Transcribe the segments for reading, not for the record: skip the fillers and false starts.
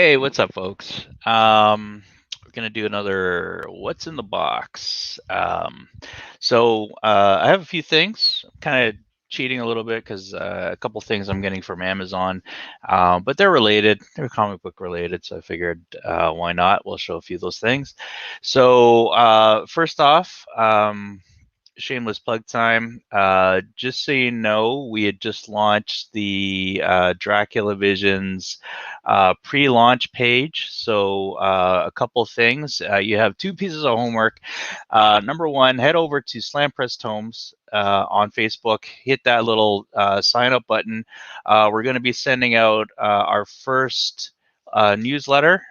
Hey, what's up, folks? We're gonna do another "What's in the Box." I have a few things. Kind of cheating a little bit because a couple things I'm getting from Amazon, but they're related. They're comic book related, so I figured why not? We'll show a few of those things. First off, shameless plug time. Just so you know, we had just launched the Dracula Visions pre-launch page. A couple things. You have two pieces of homework. Number one, head over to Slam Press Tomes on Facebook. Hit that little sign up button. We're going to be sending out our first newsletter.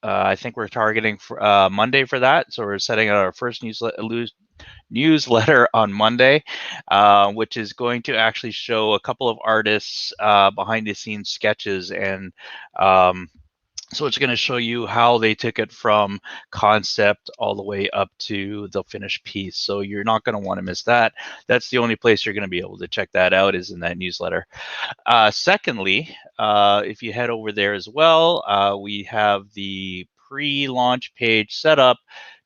I think we're targeting for Monday for that. So we're setting out our first newsletter on Monday, which is going to actually show a couple of artists behind the scenes sketches. And so it's going to show you how they took it from concept all the way up to the finished piece. So you're not going to want to miss that. That's the only place you're going to be able to check that out, is in that newsletter. Secondly, if you head over there as well, we have the pre-launch page set up.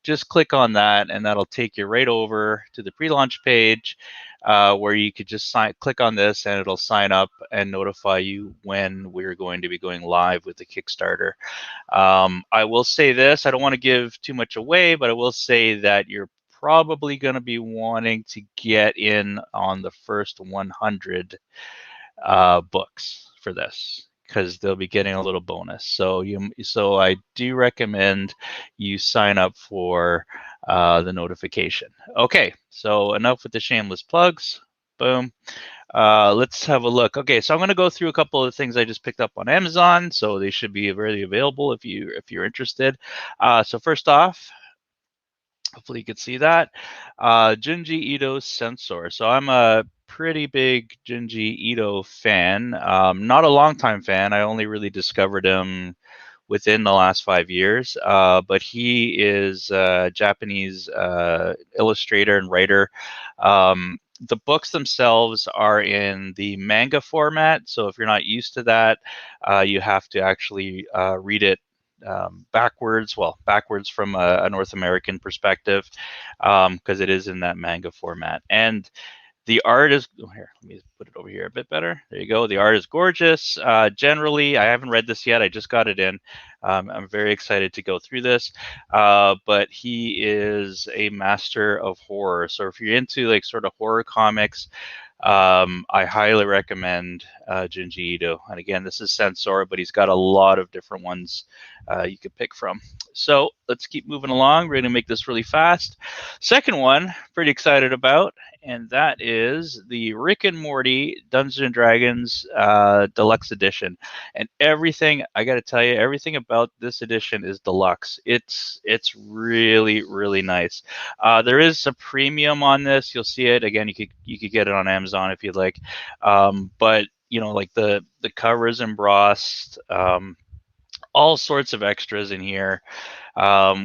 Just click on that and that'll take you right over to the pre-launch page, where you could just click on this and it'll sign up and notify you when we're going to be going live with the Kickstarter. I will say this, I don't want to give too much away, but I will say that you're probably going to be wanting to get in on the first 100 books for this, because they'll be getting a little bonus. So I do recommend you sign up for the notification. Okay, so enough with the shameless plugs. Boom. Let's have a look. Okay, so I'm going to go through a couple of things I just picked up on Amazon, so they should be really available if you're interested. So first off, hopefully you could see that. Junji Ito's Sensor. So I'm a pretty big Junji Ito fan. Not a long-time fan. I only really discovered him within the last 5 years. But he is a Japanese illustrator and writer. The books themselves are in the manga format. So if you're not used to that, you have to actually read it backwards from a North American perspective, because it is in that manga format. And the art is, here, let me put it over here a bit better. There you go. The art is gorgeous. Generally, I haven't read this yet. I just got it in. I'm very excited to go through this. But he is a master of horror. So if you're into like sort of horror comics, I highly recommend Junji Ito. And again, this is Sensor, but he's got a lot of different ones you could pick from. So let's keep moving along. We're going to make this really fast. Second one, pretty excited about, and that is the Rick and Morty Dungeons & Dragons Deluxe Edition. And everything, I got to tell you, everything about this edition is deluxe. It's really, really nice. There is a premium on this. You'll see it. Again, you could get it on Amazon if you'd like. But, you know, like the cover is embossed. All sorts of extras in here.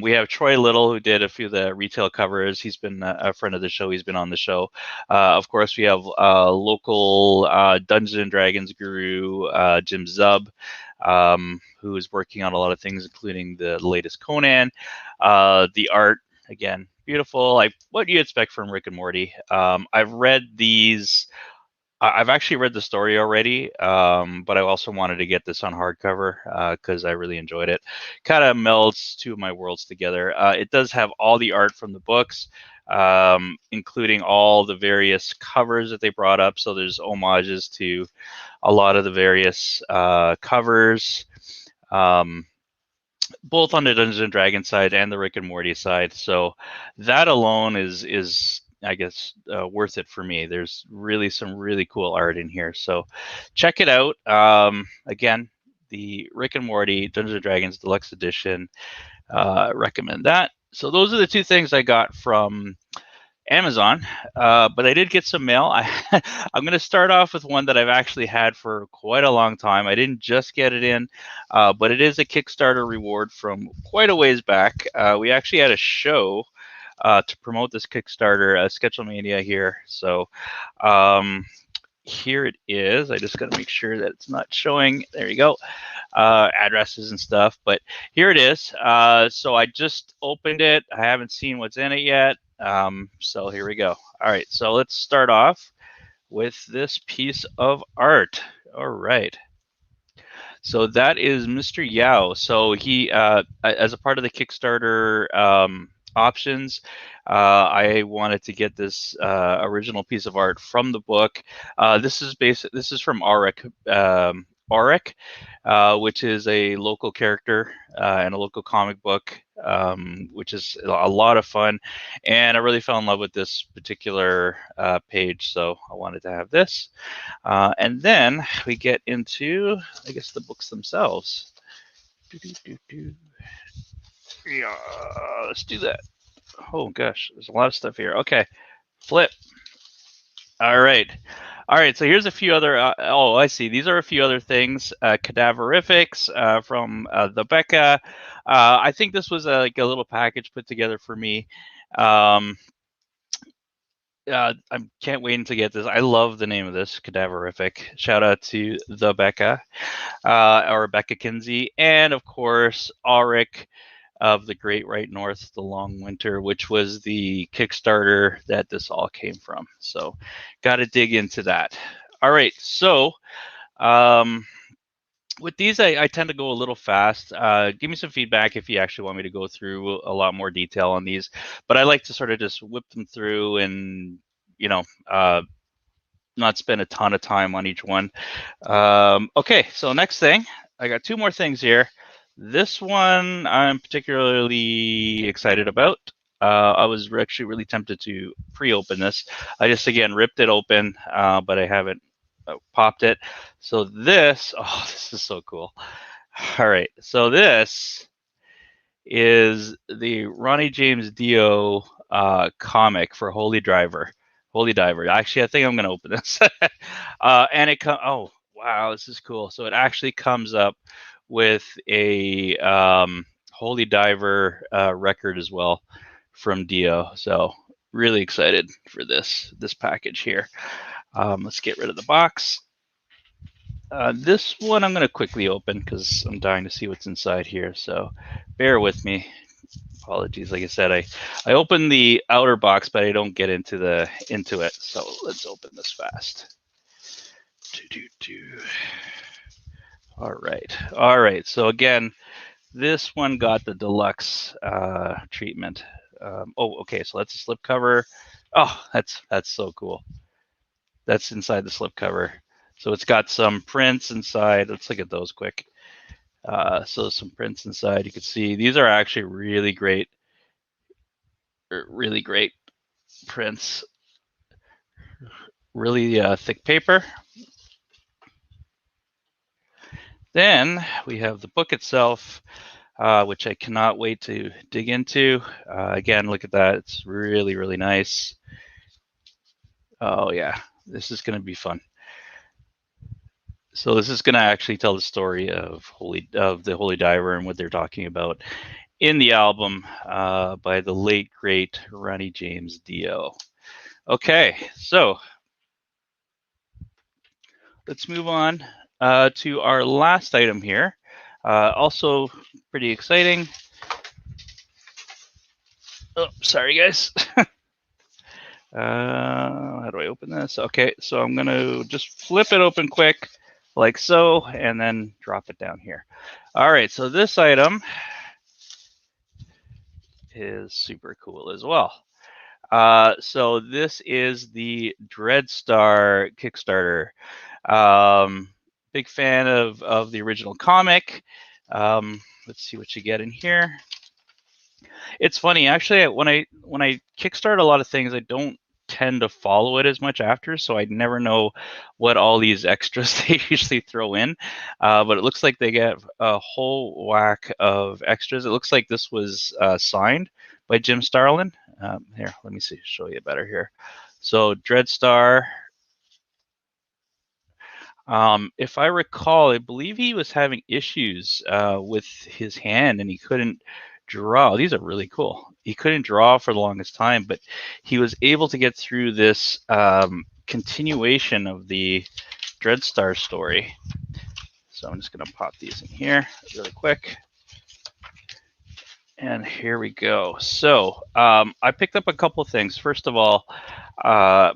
We have Troy Little, who did a few of the retail covers. He's been a friend of the show. He's been on the show. Of course, we have local Dungeons & Dragons guru, Jim Zub, who is working on a lot of things, including the latest Conan. The art, again, beautiful. Like what you expect from Rick and Morty. I've read these. I've actually read the story already, but I also wanted to get this on hardcover because I really enjoyed it. Kind of melds two of my worlds together. It does have all the art from the books, including all the various covers that they brought up. So there's homages to a lot of the various covers, both on the Dungeons and Dragons side and the Rick and Morty side. So that alone is I guess worth it for me. There's really some really cool art in here, so check it out. Again, the Rick and Morty Dungeons and Dragons Deluxe Edition. Recommend that. So those are the two things I got from Amazon, but I did get some mail. I'm going to start off with one that I've actually had for quite a long time. I didn't just get it in, but it is a Kickstarter reward from quite a ways back. We actually had a show to promote this Kickstarter, Sketchelmania here. So here it is. I just got to make sure that it's not showing. There you go. Addresses and stuff. But here it is. So I just opened it. I haven't seen what's in it yet. So here we go. All right. So let's start off with this piece of art. All right. So that is Mr. Yao. So he, as a part of the Kickstarter options, I wanted to get this original piece of art from the book. This is from Auric. Auric, which is a local character and a local comic book, which is a lot of fun. And I really fell in love with this particular page, so I wanted to have this. And then we get into, I guess, the books themselves. Yeah, let's do that. Oh gosh, there's a lot of stuff here. Okay, flip. All right. All right, so here's a few other, oh, I see. These are a few other things. Cadaverifics from the Becca. I think this was like a little package put together for me. I can't wait to get this. I love the name of this, Cadaverific. Shout out to the Becca, or Becca Kinsey, and of course, Auric of the Great White North, The Long Winter, which was the Kickstarter that this all came from. So got to dig into that. All right, so with these, I tend to go a little fast. Give me some feedback if you actually want me to go through a lot more detail on these, but I like to sort of just whip them through and, you know, not spend a ton of time on each one. Okay, so next thing, I got two more things here. This one I'm particularly excited about. I was actually really tempted to pre-open this. I just, again, ripped it open, but I haven't popped it. So this, oh, this is so cool. All right, so this is the Ronnie James Dio comic for Holy Diver. Actually, I think I'm going to open this. And it comes, oh, wow, this is cool. So it actually comes up with a Holy Diver record as well from Dio. So really excited for this package here. Let's get rid of the box. This one I'm going to quickly open because I'm dying to see what's inside here. So bear with me. Apologies. Like I said, I open the outer box, but I don't get into it. So let's open this fast. All right. So again, this one got the deluxe treatment. Oh, okay. So that's a slipcover. Oh, that's so cool. That's inside the slipcover. So it's got some prints inside. Let's look at those quick. So some prints inside. You can see these are actually really great prints. Really thick paper. Then we have the book itself, which I cannot wait to dig into. Again, look at that. It's really, really nice. Oh, yeah. This is going to be fun. So this is going to actually tell the story of the Holy Diver and what they're talking about in the album by the late, great Ronnie James Dio. Okay, so let's move on to our last item here. Also pretty exciting. Oh, sorry, guys. How do I open this? Okay, so I'm going to just flip it open quick, like so, and then drop it down here. All right, so this item is super cool as well. So this is the Dreadstar Kickstarter. Big fan of the original comic. Let's see what you get in here. It's funny, actually, when I kickstart a lot of things, I don't tend to follow it as much after, so I never know what all these extras they usually throw in. But it looks like they get a whole whack of extras. It looks like this was signed by Jim Starlin. Here, let me show you better here. So Dreadstar. If I recall, I believe he was having issues with his hand and he couldn't draw. These are really cool. He couldn't draw for the longest time, but he was able to get through this continuation of the Dreadstar story. So I'm just going to pop these in here really quick. And here we go. So I picked up a couple things. First of all,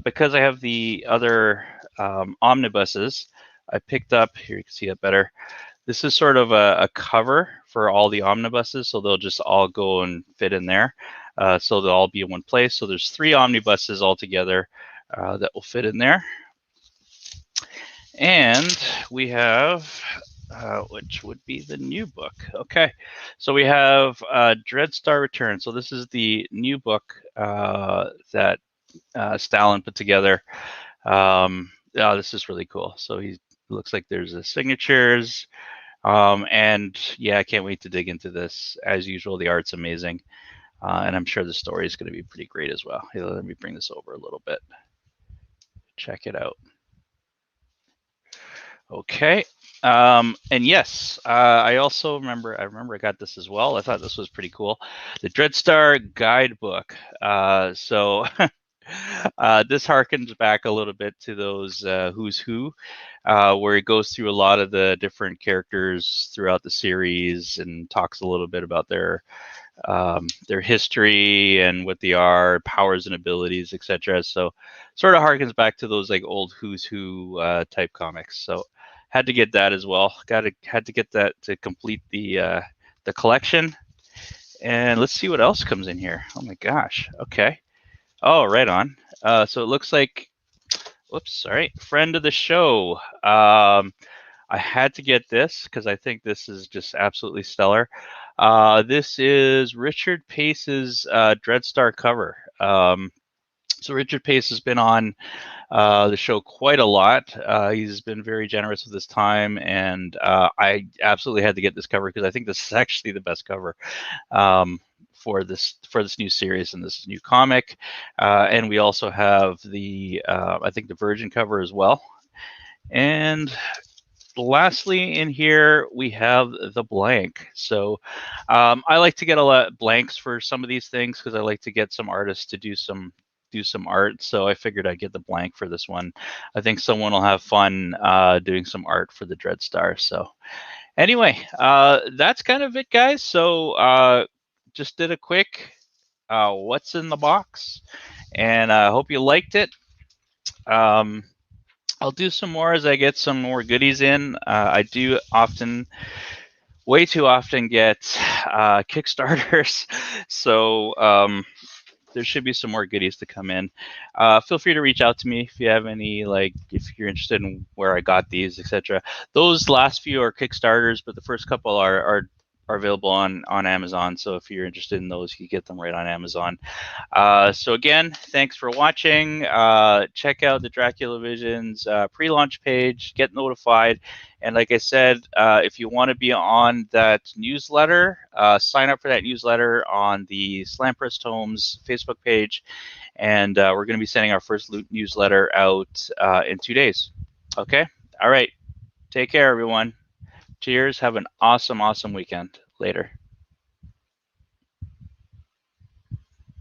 because I have the other omnibuses, I picked up, here you can see it better, this is sort of a cover for all the omnibuses, so they'll just all go and fit in there. So they'll all be in one place. So there's 3 omnibuses altogether that will fit in there. And we have, which would be the new book. Okay, so we have Dreadstar Return. So this is the new book that Stalin put together. This is really cool. So he looks like there's the signatures. And yeah, I can't wait to dig into this. As usual, the art's amazing. And I'm sure the story is going to be pretty great as well. Here, let me bring this over a little bit. Check it out. Okay. And yes, I also remember I got this as well. I thought this was pretty cool. The Dreadstar Guidebook. So this harkens back a little bit to those Who's Who, where it goes through a lot of the different characters throughout the series and talks a little bit about their history and what they are, powers and abilities, etc. So sort of harkens back to those like old Who's Who type comics. So had to get that as well. Had to get that to complete the collection. And let's see what else comes in here. Oh my gosh. Okay. Oh, right on. So it looks like, whoops, sorry, friend of the show. I had to get this because I think this is just absolutely stellar. This is Richard Pace's Dreadstar cover. So Richard Pace has been on the show quite a lot. He's been very generous with his time, and I absolutely had to get this cover because I think this is actually the best cover for this new series and this new comic. And we also have the I think the Virgin cover as well. And lastly in here we have the blank. So I like to get a lot of blanks for some of these things because I like to get some artists to do some art. So I figured I'd get the blank for this one. I think someone will have fun doing some art for the Dreadstar. So anyway, that's kind of it, guys. So just did a quick what's in the box, and I hope you liked it. I'll do some more as I get some more goodies in. I do way too often get Kickstarters. So there should be some more goodies to come in. Feel free to reach out to me if you have any, if you're interested in where I got these, etc. Those last few are Kickstarters, but the first couple are available on Amazon. So if you're interested in those, you get them right on Amazon. So again, thanks for watching. Check out the Dracula Visions pre-launch page, get notified. And like I said, if you want to be on that newsletter, sign up for that newsletter on the Slam Press Tomes Facebook page. And we're going to be sending our first newsletter out in 2 days. Okay? All right. Take care, everyone. Cheers. Have an awesome weekend. Later.